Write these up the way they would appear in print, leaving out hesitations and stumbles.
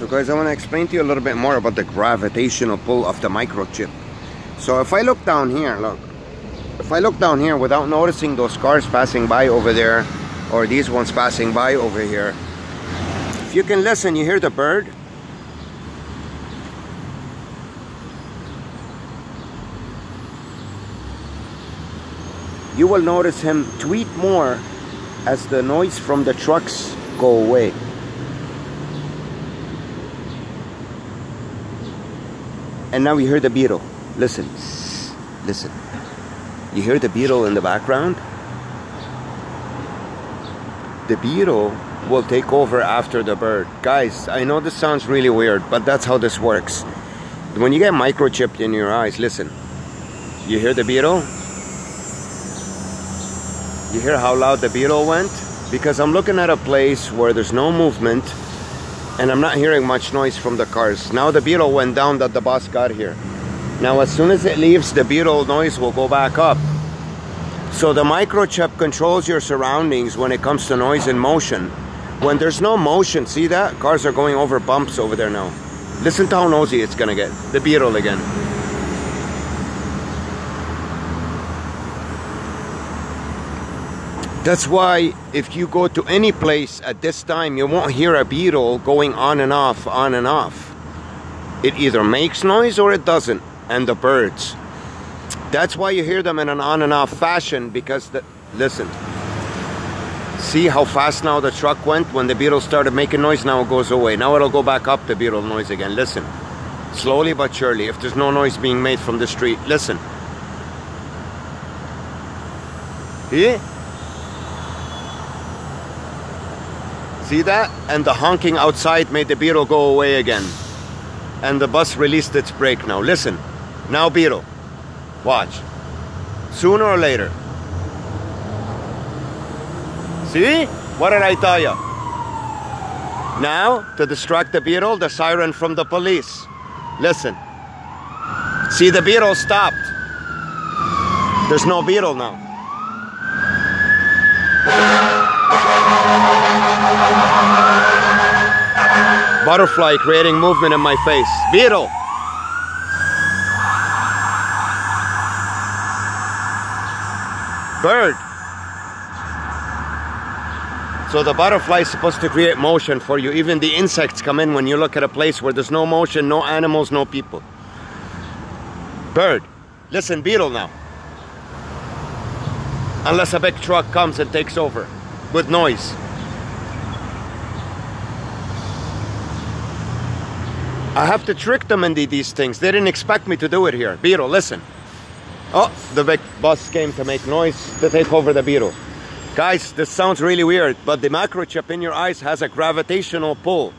So guys, I want to explain to you a little bit more about the gravitational pull of the microchip. So if I look down here, look. If I look down here without noticing those cars passing by over there, or these ones passing by over here, if you can listen, you hear the bird? You will notice him tweet more as the noise from the trucks go away. And now you hear the beetle. Listen, listen. You hear the beetle in the background? The beetle will take over after the bird. Guys, I know this sounds really weird, but that's how this works. When you get microchipped in your eyes, listen. You hear the beetle? You hear how loud the beetle went? Because I'm looking at a place where there's no movement and I'm not hearing much noise from the cars. Now the beetle went down that the boss got here. Now as soon as it leaves, the beetle noise will go back up. So the microchip controls your surroundings when it comes to noise and motion. When there's no motion, see that? Cars are going over bumps over there now. Listen to how nosy it's gonna get. The beetle again. That's why if you go to any place at this time, you won't hear a beetle going on and off, on and off. It either makes noise or it doesn't. And the birds. That's why you hear them in an on and off fashion, because listen. See how fast now the truck went? When the beetle started making noise, now it goes away. Now it'll go back up, the beetle noise again. Listen. Slowly but surely, if there's no noise being made from the street, listen. See? See that? And the honking outside made the beetle go away again. And the bus released its brake now. Listen. Now beetle. Watch. Sooner or later. See? What did I tell you? Now, to distract the beetle, the siren from the police. Listen. See, the beetle stopped. There's no beetle now. Butterfly creating movement in my face. Beetle. Bird. So the butterfly is supposed to create motion for you. Even the insects come in when you look at a place where there's no motion, no animals, no people. Bird. Listen, beetle now. Unless a big truck comes and takes over with noise. I have to trick them into these things. They didn't expect me to do it here. Beetle, listen. Oh, the big bus came to make noise to take over the beetle. Guys, this sounds really weird, but the microchip in your eyes has a gravitational pull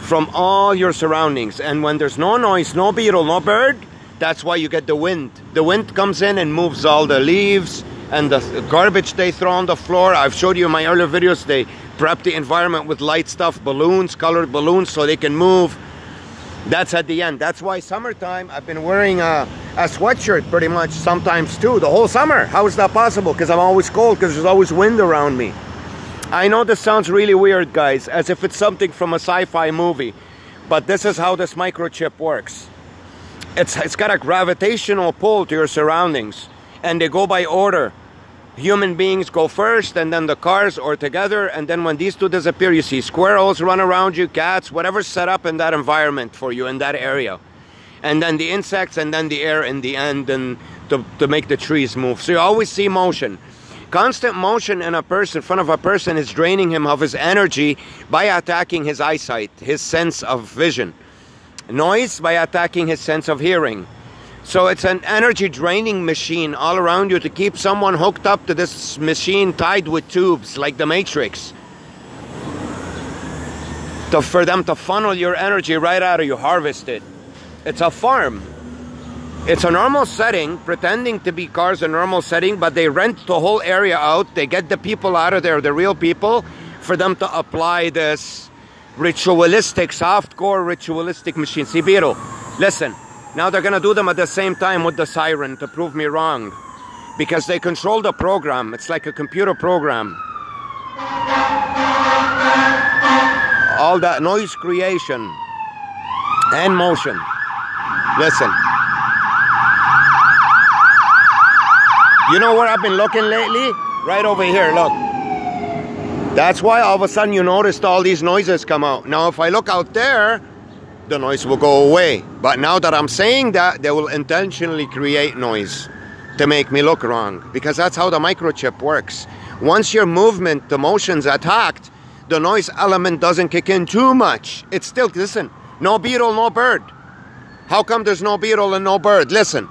from all your surroundings. And when there's no noise, no beetle, no bird, that's why you get the wind. The wind comes in and moves all the leaves and the garbage they throw on the floor. I've showed you in my earlier videos, they prep the environment with light stuff, balloons, colored balloons, so they can move. That's at the end. That's why summertime, I've been wearing a sweatshirt pretty much sometimes too, the whole summer. How is that possible? Because I'm always cold, because there's always wind around me. I know this sounds really weird, guys, as if it's something from a sci-fi movie, but this is how this microchip works. It's got a gravitational pull to your surroundings, and they go by order. Human beings go first, and then the cars, or together, and then when these two disappear, you see squirrels run around you, cats, whatever's set up in that environment for you in that area. And then the insects, and then the air in the end, and to make the trees move. So you always see motion. Constant motion in front of a person is draining him of his energy by attacking his eyesight, his sense of vision. Noise by attacking his sense of hearing. So it's an energy draining machine all around you to keep someone hooked up to this machine tied with tubes like the Matrix. For them to funnel your energy right out of you, harvest it. It's a farm. It's a normal setting, pretending to be cars a normal setting, but they rent the whole area out. They get the people out of there, the real people, for them to apply this ritualistic, softcore ritualistic machine. See, beetle, listen. Now they're going to do them at the same time with the siren to prove me wrong. Because they control the program. It's like a computer program. All that noise creation. Hand motion. Listen. You know where I've been looking lately? Right over here, look. That's why all of a sudden you noticed all these noises come out. Now if I look out there, the noise will go away. But now that I'm saying that, they will intentionally create noise to make me look wrong. Because that's how the microchip works. Once your movement, the motion's attacked, the noise element doesn't kick in too much. It's still, listen, no beetle, no bird. How come there's no beetle and no bird? Listen.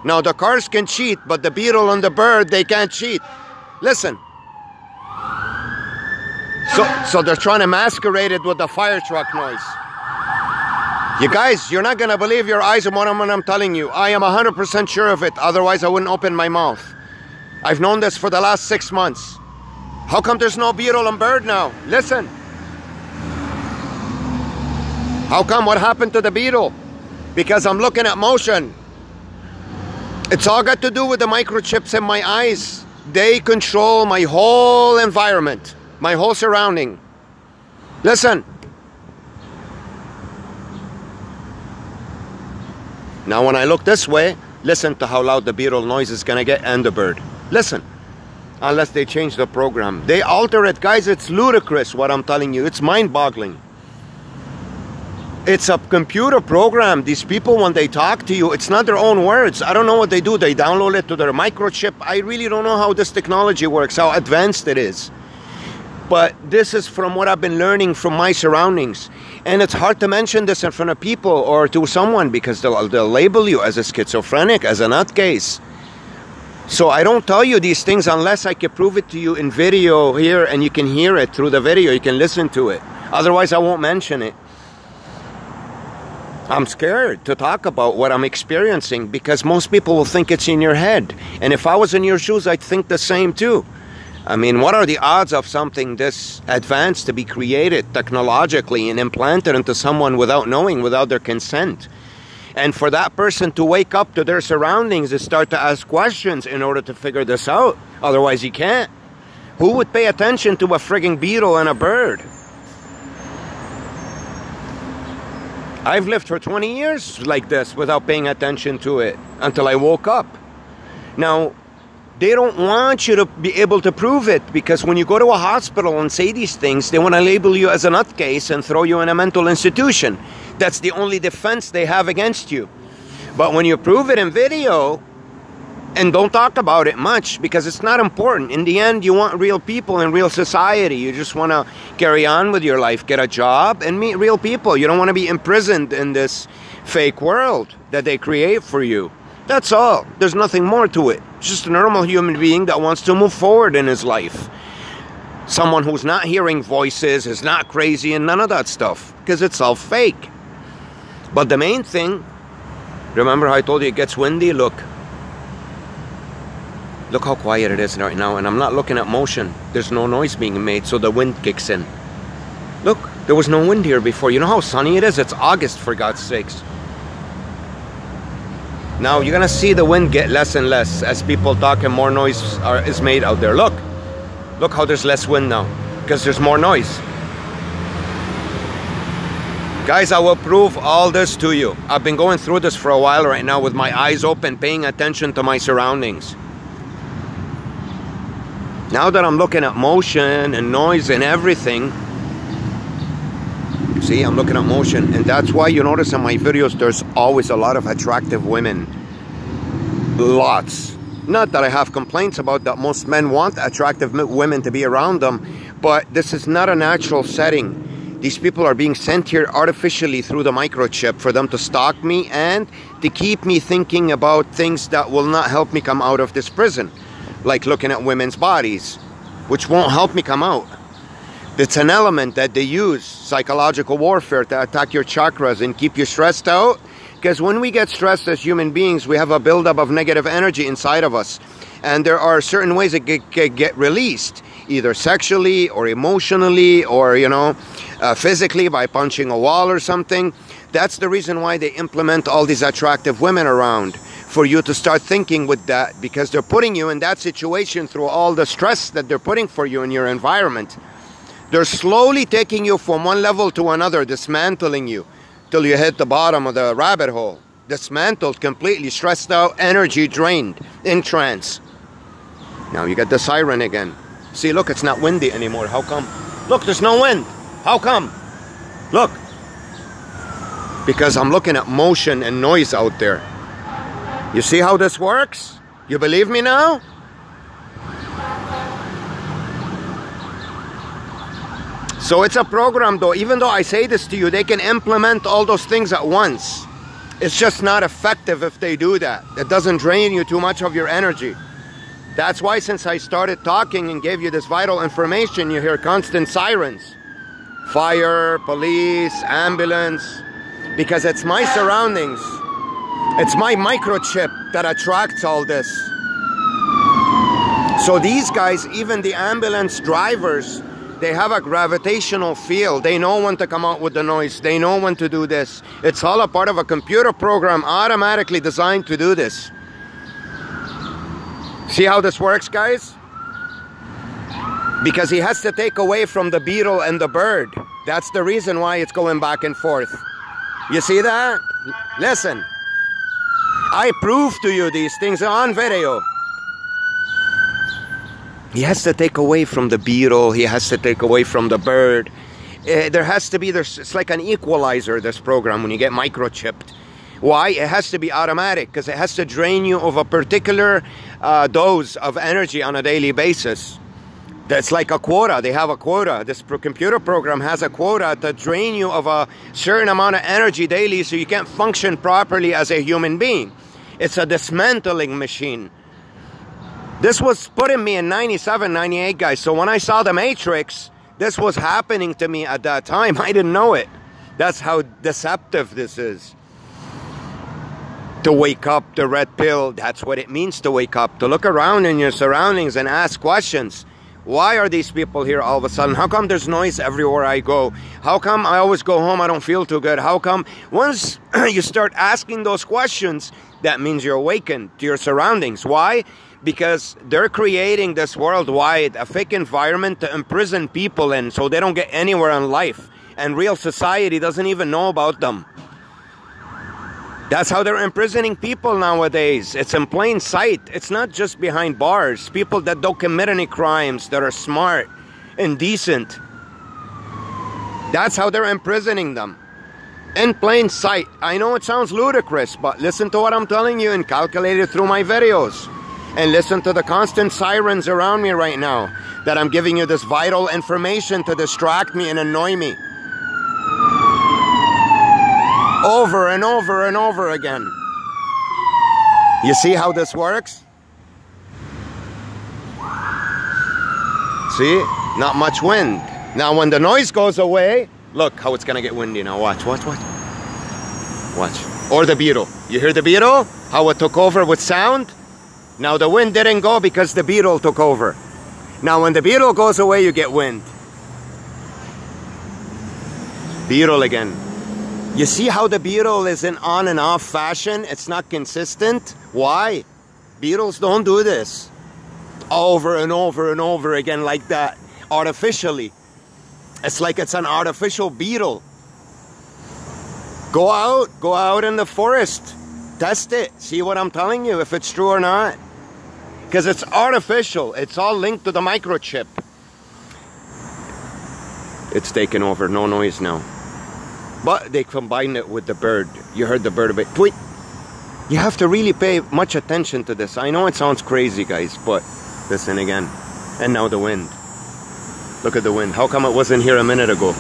Now the cars can cheat, but the beetle and the bird, they can't cheat. Listen. So they're trying to masquerade it with the fire truck noise. You guys, you're not going to believe your eyes when I'm telling you. I am 100% sure of it. Otherwise, I wouldn't open my mouth. I've known this for the last 6 months. How come there's no beetle and bird now? Listen. How come? What happened to the beetle? Because I'm looking at motion. It's all got to do with the microchips in my eyes. They control my whole environment, my whole surrounding. Listen. Now when I look this way, listen to how loud the beetle noise is gonna get and the bird. Listen. Unless they change the program. They alter it, guys. It's ludicrous what I'm telling you. It's mind-boggling. It's a computer program. These people, when they talk to you, it's not their own words. I don't know what they do. They download it to their microchip. I really don't know how this technology works, how advanced it is. But this is from what I've been learning from my surroundings. And it's hard to mention this in front of people or to someone because they'll label you as a schizophrenic, as a nutcase. So I don't tell you these things unless I can prove it to you in video here and you can hear it through the video. You can listen to it. Otherwise, I won't mention it. I'm scared to talk about what I'm experiencing because most people will think it's in your head. And if I was in your shoes, I'd think the same too. I mean, what are the odds of something this advanced to be created technologically and implanted into someone without knowing, without their consent? And for that person to wake up to their surroundings and start to ask questions in order to figure this out. Otherwise, you can't. Who would pay attention to a frigging beetle and a bird? I've lived for 20 years like this without paying attention to it until I woke up. Now, they don't want you to be able to prove it because when you go to a hospital and say these things, they want to label you as a nutcase and throw you in a mental institution. That's the only defense they have against you. But when you prove it in video and don't talk about it much because it's not important. In the end, you want real people in real society. You just want to carry on with your life, get a job, and meet real people. You don't want to be imprisoned in this fake world that they create for you. That's all. There's nothing more to it. It's just a normal human being that wants to move forward in his life. Someone who's not hearing voices, is not crazy, and none of that stuff. Because it's all fake. But the main thing, remember how I told you it gets windy? Look. Look how quiet it is right now. And I'm not looking at motion. There's no noise being made, so the wind kicks in. Look, there was no wind here before. You know how sunny it is? It's August, for God's sakes. Now you're gonna see the wind get less and less as people talk and more noise is made out there. Look how there's less wind now because there's more noise. Guys, I will prove all this to you. I've been going through this for a while right now with my eyes open, paying attention to my surroundings. Now that I'm looking at motion and noise and everything, see, I'm looking at motion, and that's why you notice in my videos there's always a lot of attractive women. Lots. Not that I have complaints about that. Most men want attractive women to be around them, but this is not a natural setting. These people are being sent here artificially through the microchip for them to stalk me and to keep me thinking about things that will not help me come out of this prison. Like looking at women's bodies, which won't help me come out. It's an element that they use, psychological warfare, to attack your chakras and keep you stressed out. Because when we get stressed as human beings, we have a buildup of negative energy inside of us. And there are certain ways it can get released, either sexually or emotionally or, physically by punching a wall or something. That's the reason why they implement all these attractive women around, for you to start thinking with that, because they're putting you in that situation through all the stress that they're putting for you in your environment. They're slowly taking you from one level to another, dismantling you, till you hit the bottom of the rabbit hole. Dismantled, completely stressed out, energy drained, in trance. Now you get the siren again. See, look, it's not windy anymore. How come? Look, there's no wind. How come? Look. Because I'm looking at motion and noise out there. You see how this works? You believe me now? So it's a program though. Even though I say this to you, they can implement all those things at once. It's just not effective if they do that. It doesn't drain you too much of your energy. That's why since I started talking and gave you this vital information, you hear constant sirens. Fire, police, ambulance. Because it's my surroundings. It's my microchip that attracts all this. So these guys, even the ambulance drivers, they have a gravitational field. They know when to come out with the noise. They know when to do this. It's all a part of a computer program automatically designed to do this. See how this works, guys? Because he has to take away from the beetle and the bird. That's the reason why it's going back and forth. You see that? Listen. I prove to you these things on video. He has to take away from the beetle. He has to take away from the bird. There has to be, it's like an equalizer, this program, when you get microchipped. Why? It has to be automatic, because it has to drain you of a particular dose of energy on a daily basis. That's like a quota. They have a quota. This computer program has a quota to drain you of a certain amount of energy daily so you can't function properly as a human being. It's a dismantling machine. This was put in me in 97, 98, guys. So when I saw The Matrix, this was happening to me at that time. I didn't know it. That's how deceptive this is. To wake up, the red pill, that's what it means to wake up. To look around in your surroundings and ask questions. Why are these people here all of a sudden? How come there's noise everywhere I go? How come I always go home, I don't feel too good? How come? Once you start asking those questions, that means you're awakened to your surroundings. Why? Because they're creating this worldwide, a fake environment to imprison people in so they don't get anywhere in life. And real society doesn't even know about them. That's how they're imprisoning people nowadays. It's in plain sight. It's not just behind bars. People that don't commit any crimes, that are smart and decent. That's how they're imprisoning them. In plain sight. I know it sounds ludicrous, but listen to what I'm telling you and calculate it through my videos. And listen to the constant sirens around me right now. That I'm giving you this vital information to distract me and annoy me. Over and over and over again. You see how this works? See? Not much wind. Now when the noise goes away, look how it's gonna get windy now. Watch, watch, watch. Watch. Or the beetle. You hear the beetle? How it took over with sound? Now the wind didn't go because the beetle took over. Now when the beetle goes away, you get wind. Beetle again. You see how the beetle is in on and off fashion? It's not consistent. Why? Beetles don't do this. Over and over and over again like that. Artificially. It's like it's an artificial beetle. Go out in the forest. Test it. See what I'm telling you, if it's true or not. Because it's artificial. It's all linked to the microchip. It's taken over. No noise now. But they combine it with the bird. You heard the bird a bit. Tweet. You have to really pay much attention to this. I know it sounds crazy, guys, but listen again. And now the wind. Look at the wind. How come it wasn't here a minute ago?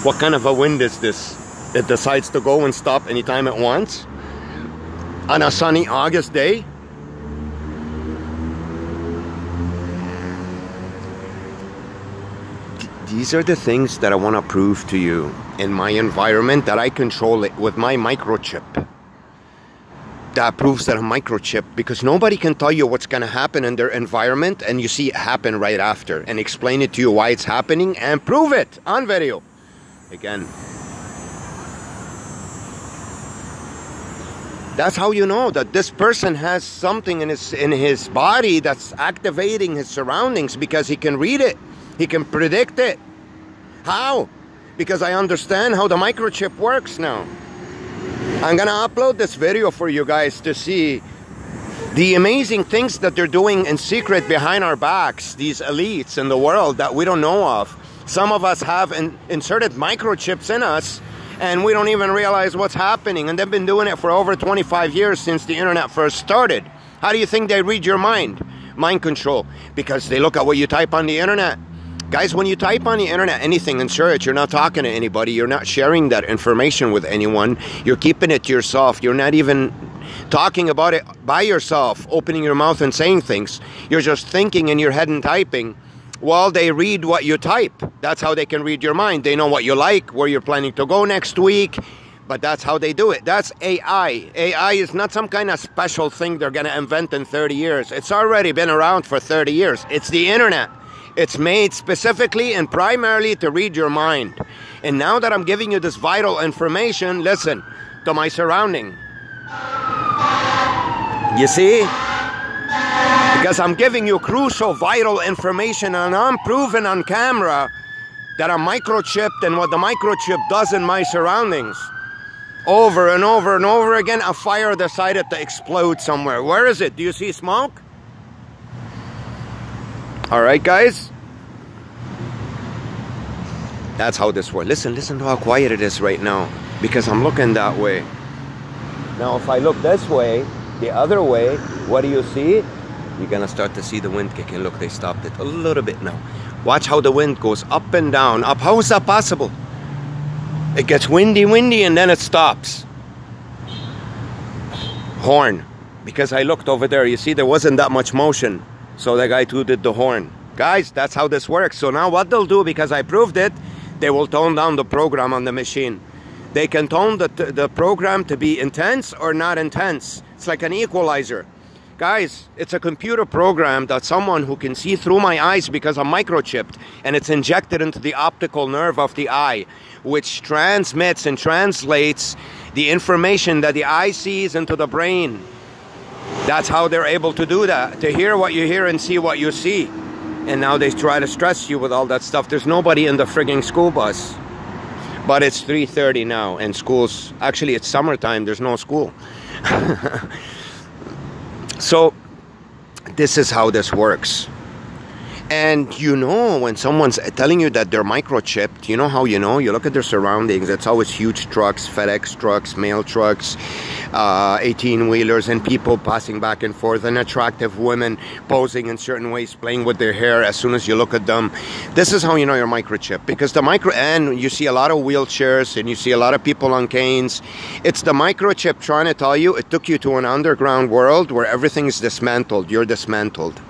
What kind of a wind is this? It decides to go and stop anytime it wants? On a sunny August day? These are the things that I want to prove to you in my environment, that I control it with my microchip. That proves that I'm microchip, because nobody can tell you what's going to happen in their environment and you see it happen right after and explain it to you why it's happening and prove it on video. Again. That's how you know that this person has something in his body that's activating his surroundings, because he can read it. He can predict it. How? Because I understand how the microchip works now. I'm gonna upload this video for you guys to see the amazing things that they're doing in secret behind our backs, these elites in the world that we don't know of. Some of us have inserted microchips in us and we don't even realize what's happening, and they've been doing it for over 25 years since the internet first started. How do you think they read your mind? Mind control. Because they look at what you type on the internet. Guys, when you type on the internet anything and search, you're not talking to anybody, you're not sharing that information with anyone, you're keeping it to yourself, you're not even talking about it by yourself, opening your mouth and saying things. You're just thinking in your head and typing. Well, they read what you type. That's how they can read your mind. They know what you like, where you're planning to go next week, but that's how they do it. That's AI. AI is not some kind of special thing they're going to invent in 30 years. It's already been around for 30 years. It's the internet. It's made specifically and primarily to read your mind. And now that I'm giving you this vital information, listen to my surrounding. You see? Because I'm giving you crucial, vital information, and I'm proving on camera that I'm microchipped and what the microchip does in my surroundings. Over and over and over again, a fire decided to explode somewhere. Where is it? Do you see smoke? Alright, guys? That's how this works. Listen to how quiet it is right now. Because I'm looking that way. Now, if I look this way, the other way, what do you see? You're going to start to see the wind kicking. Look, they stopped it a little bit now. Watch how the wind goes up and down. Up. How is that possible? It gets windy, and then it stops. Horn. Because I looked over there. You see, there wasn't that much motion. So the guy too did the horn. Guys, that's how this works. So now what they'll do, because I proved it, they will tone down the program on the machine. They can tone the program to be intense or not intense. It's like an equalizer. Guys, it's a computer program that someone who can see through my eyes because I'm microchipped, and it's injected into the optical nerve of the eye, which transmits and translates the information that the eye sees into the brain. That's how they're able to do that, to hear what you hear and see what you see. And now they try to stress you with all that stuff. There's nobody in the frigging school bus. But it's 3:30 now, and school's, actually it's summertime, there's no school. So, this is how this works. And you know, when someone's telling you that they're microchipped, you know how you know? You look at their surroundings. It's always huge trucks, FedEx trucks, mail trucks, 18-wheelers, and people passing back and forth, and attractive women posing in certain ways, playing with their hair as soon as you look at them. This is how you know you're microchipped. Because and you see a lot of wheelchairs, and you see a lot of people on canes. It's the microchip trying to tell you it took you to an underground world where everything is dismantled. You're dismantled.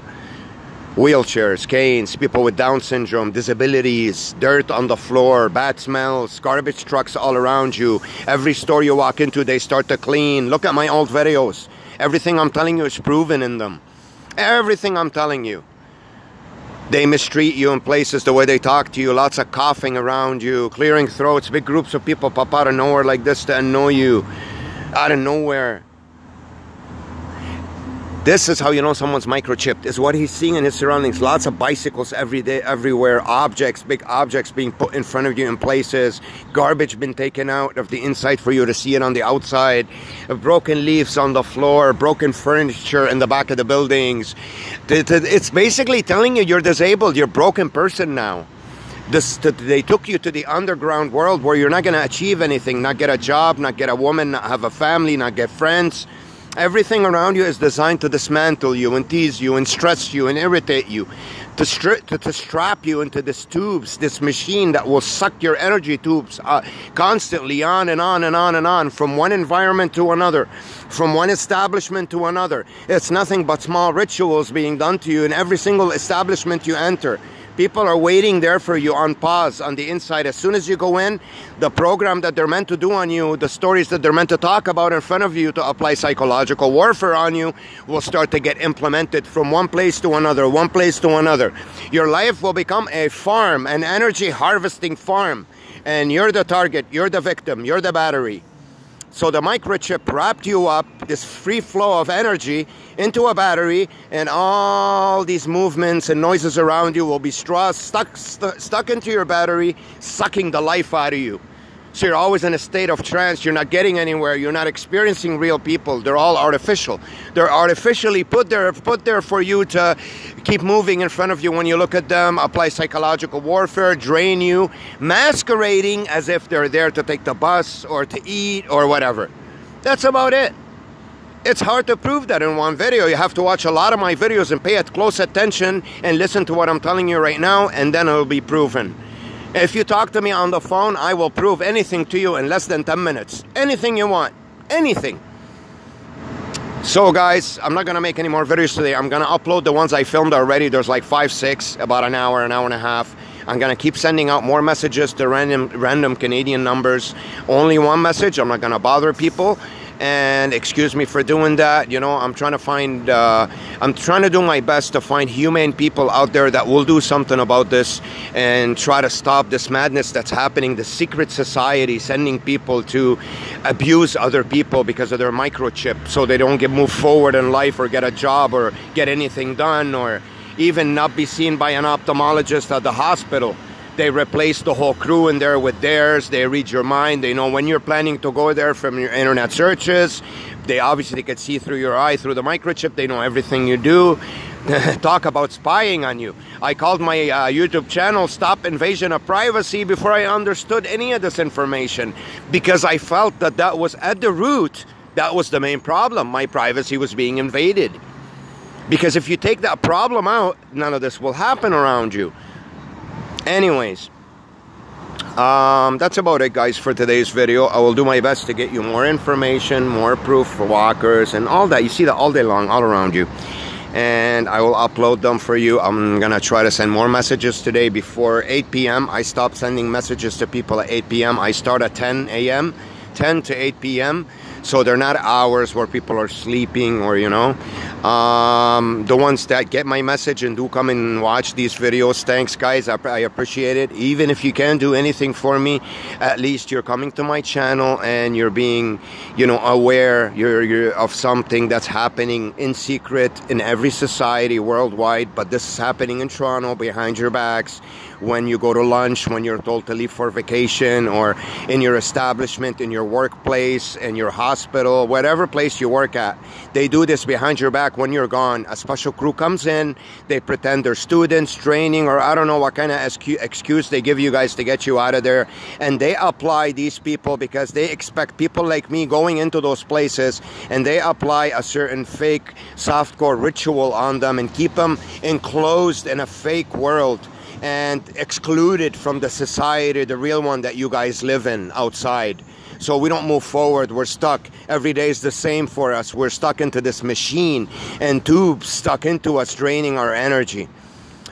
Wheelchairs, canes, people with Down syndrome, disabilities, dirt on the floor, bad smells, garbage trucks all around you. Every store you walk into, they start to clean. Look at my old videos. Everything I'm telling you is proven in them. Everything I'm telling you. They mistreat you in places, the way they talk to you, lots of coughing around you, clearing throats, big groups of people pop out of nowhere like this to annoy you. Out of nowhere. This is how you know someone's microchipped, is what he's seeing in his surroundings. Lots of bicycles every day, everywhere. Objects, big objects being put in front of you in places. Garbage been taken out of the inside for you to see it on the outside. Broken leaves on the floor. Broken furniture in the back of the buildings. It's basically telling you you're disabled. You're a broken person now. They took you to the underground world where you're not going to achieve anything. Not get a job, not get a woman, not have a family, not get friends. Everything around you is designed to dismantle you and tease you and stress you and irritate you. To strap you into these tubes, this machine that will suck your energy tubes constantly on and on and on and on, from one environment to another, from one establishment to another. It's nothing but small rituals being done to you in every single establishment you enter. People are waiting there for you on pause on the inside. As soon as you go in, the program that they're meant to do on you, the stories that they're meant to talk about in front of you to apply psychological warfare on you, will start to get implemented from one place to another, one place to another. Your life will become a farm, an energy harvesting farm. And you're the target, you're the victim, you're the battery. So the microchip wrapped you up, this free flow of energy, into a battery, and all these movements and noises around you will be stuck into your battery, sucking the life out of you. So you're always in a state of trance. You're not getting anywhere. You're not experiencing real people. They're all artificial. They're artificially put there for you to keep moving in front of you when you look at them, apply psychological warfare, drain you, masquerading as if they're there to take the bus or to eat or whatever. That's about it. It's hard to prove that in one video. You have to watch a lot of my videos and pay close attention and listen to what I'm telling you right now, and then it'll be proven. If you talk to me on the phone, I will prove anything to you in less than 10 minutes. Anything you want. Anything. So guys, I'm not going to make any more videos today. I'm going to upload the ones I filmed already. There's like 5, 6, about an hour and a half. I'm going to keep sending out more messages to random Canadian numbers. Only one message. I'm not going to bother people. And excuse me for doing that. You know, I'm trying to do my best to find humane people out there that will do something about this and try to stop this madness that's happening. The secret society sending people to abuse other people because of their microchip, so they don't move forward in life or get a job or get anything done, or even not be seen by an ophthalmologist at the hospital. They replace the whole crew in there with theirs. They read your mind. They know when you're planning to go there from your internet searches. They obviously can see through your eye, through the microchip. They know everything you do. Talk about spying on you. I called my YouTube channel Stop Invasion of Privacy before I understood any of this information, because I felt that that was at the root. That was the main problem. My privacy was being invaded. Because if you take that problem out, none of this will happen around you. Anyways, that's about it, guys, for today's video. I will do my best to get you more information, more proof for walkers and all that. You see that all day long, all around you. And I will upload them for you. I'm going to try to send more messages today before 8 p.m. I stopped sending messages to people at 8 p.m. I start at 10 a.m., 10 to 8 p.m. So they're not hours where people are sleeping, or, you know. The ones that get my message and do come and watch these videos, thanks, guys. I appreciate it. Even if you can't do anything for me, at least you're coming to my channel and you're being, you know, aware you're of something that's happening in secret in every society worldwide. But this is happening in Toronto behind your backs. When you go to lunch, when you're told to leave for vacation, or in your establishment, in your workplace, in your hospital, whatever place you work at, they do this behind your back when you're gone. A special crew comes in, they pretend they're students, training, or I don't know what kind of excuse they give you guys to get you out of there. And they apply these people because they expect people like me going into those places, and they apply a certain fake softcore ritual on them and keep them enclosed in a fake world and excluded from the society, the real one that you guys live in outside. So we don't move forward. We're stuck. Every day is the same for us. We're stuck into this machine and tubes stuck into us, draining our energy.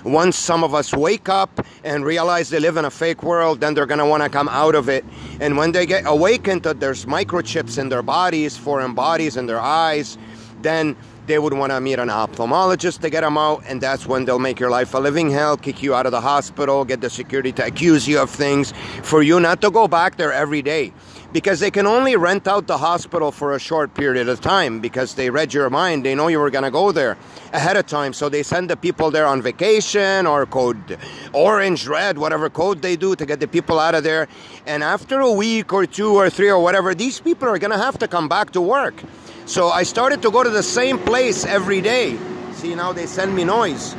Once some of us wake up and realize they live in a fake world, then they're going to want to come out of it. And when they get awakened that there's microchips in their bodies, foreign bodies in their eyes, then they would want to meet an ophthalmologist to get them out, and that's when they'll make your life a living hell, kick you out of the hospital, get the security to accuse you of things, for you not to go back there every day. Because they can only rent out the hospital for a short period of time, because they read your mind. They know you were going to go there ahead of time, so they send the people there on vacation, or code orange, red, whatever code they do to get the people out of there. And after a week or 2 or 3 or whatever, these people are going to have to come back to work. So I started to go to the same place every day. See, now they send me noise.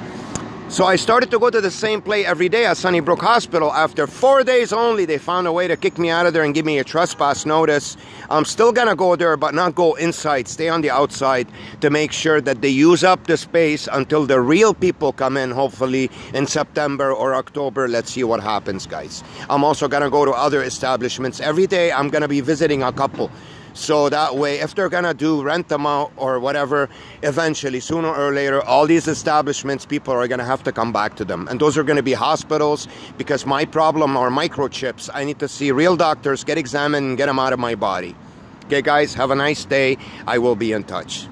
So I started to go to the same place every day at Sunnybrook Hospital. After 4 days only, they found a way to kick me out of there and give me a trespass notice. I'm still going to go there, but not go inside. Stay on the outside to make sure that they use up the space until the real people come in, hopefully in September or October. Let's see what happens, guys. I'm also going to go to other establishments. Every day, I'm going to be visiting a couple. So that way, if they're going to rent them out or whatever, eventually, sooner or later, all these establishments, people are going to have to come back to them. And those are going to be hospitals, because my problem are microchips. I need to see real doctors, get examined, and get them out of my body. Okay, guys, have a nice day. I will be in touch.